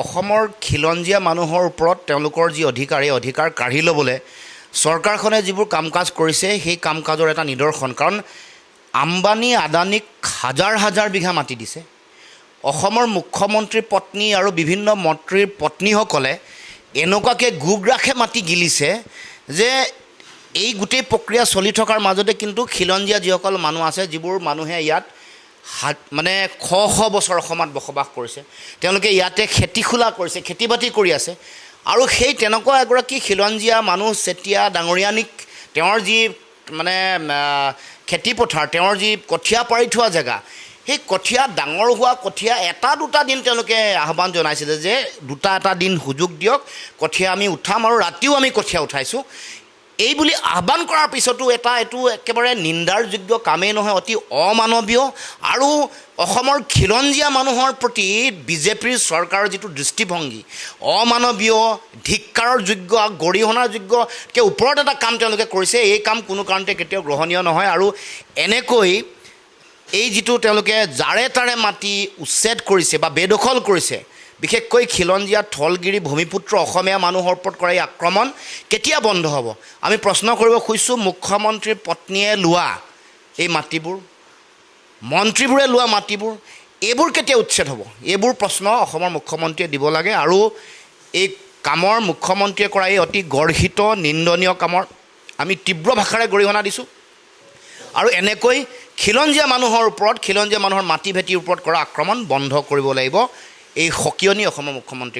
অসমৰ খিলঞ্জীয়া মানুহৰ ওপৰত তেওঁলোকৰ যি অধিকাৰ এই অধিকাৰ কাঢ়ি ল'বলৈ চৰকাৰখনে যিবোৰ কাম কাজ কৰিছে সেই কাম কাজৰ এটা নিদৰ্শন। কাৰণ আম্বানী আদানীক হাজাৰ হাজাৰ বিঘা মাটি দিছে। অসমৰ মুখ্যমন্ত্ৰীৰ পত্নী আৰু বিভিন্ন মন্ত্ৰীৰ পত্নীসকলে এনেকুৱাকৈ গোগ্ৰাসে মাটি গিলিছে যে এই গোটেই প্ৰক্ৰিয়া চলি থকাৰ মাজতে কিন্তু খিলঞ্জীয়া যিসকল মানুহ আছে, যিবোৰ মানুহে ইয়াত মানে শ শ বছৰ অসমত বসবাস কৰিছে, তেওঁলোকে ইয়াতে খেতি খোলা কৰিছে, খেতি বাতি কৰি আছে। আৰু সেই তেনেকুৱা এগৰাকী খিলঞ্জীয়া মানুহ চেতিয়া ডাঙৰীয়ানীক তেওঁৰ যি মানে খেতি পথাৰ, তেওঁৰ যি কঠীয়া পাৰি থোৱা জেগা, সেই কঠীয়া ডাঙৰ হোৱা কঠীয়া এটা দুটা দিন তেওঁলোকে আহ্বান জনাইছিলে যে এটা দিন সুযোগ দিয়ক, কঠীয়া আমি উঠাম আৰু ৰাতিও আমি কঠীয়া উঠাইছোঁ। এই বুলি আহ্বান কৰাৰ পিছতো এইটো একেবাৰে নিন্দাৰ যোগ্য কামেই নহয়, অতি অমানৱীয়। আৰু অসমৰ খিলঞ্জীয়া মানুহৰ প্ৰতি বিজেপিৰ চৰকাৰৰ যিটো দৃষ্টিভংগী, অমানৱীয়, ধিক্কাৰৰ যোগ্য, গৰিহণাৰ যোগ্যকৈ ওপৰত এটা কাম তেওঁলোকে কৰিছে। এই কাম কোনো কাৰণতে কেতিয়াও গ্ৰহণীয় নহয়। আৰু এনেকৈ এই যিটো তেওঁলোকে জাৰে তাৰে মাটি উচ্ছেদ কৰিছে বা বেদখল কৰিছে, বিশেষকৈ খিলঞ্জীয়া থলগিৰি ভূমিপুত্ৰ অসমীয়া মানুহৰ ওপৰত কৰা এই আক্ৰমণ কেতিয়া বন্ধ হ'ব? আমি প্ৰশ্ন কৰিব খুজিছোঁ। মুখ্যমন্ত্ৰীৰ পত্নীয়ে লোৱা এই মাটিবোৰ, মন্ত্ৰীবোৰে লোৱা মাটিবোৰ, এইবোৰ কেতিয়া উচ্ছেদ হ'ব? এইবোৰ প্ৰশ্ন অসমৰ মুখ্যমন্ত্ৰীয়ে দিব লাগে। আৰু এই কামৰ মুখ্যমন্ত্ৰীয়ে কৰা এই অতি গৰ্হিত নিন্দনীয় কামৰ আমি তীব্ৰ ভাষাৰে গৰিহণা দিছোঁ। আৰু এনেকৈ খিলঞ্জীয়া মানুহৰ ওপৰত, খিলঞ্জীয়া মানুহৰ মাটি ভেটিৰ ওপৰত কৰা আক্ৰমণ বন্ধ কৰিব লাগিব। এই সকিয়নি অসমৰ মুখ্যমন্ত্ৰীক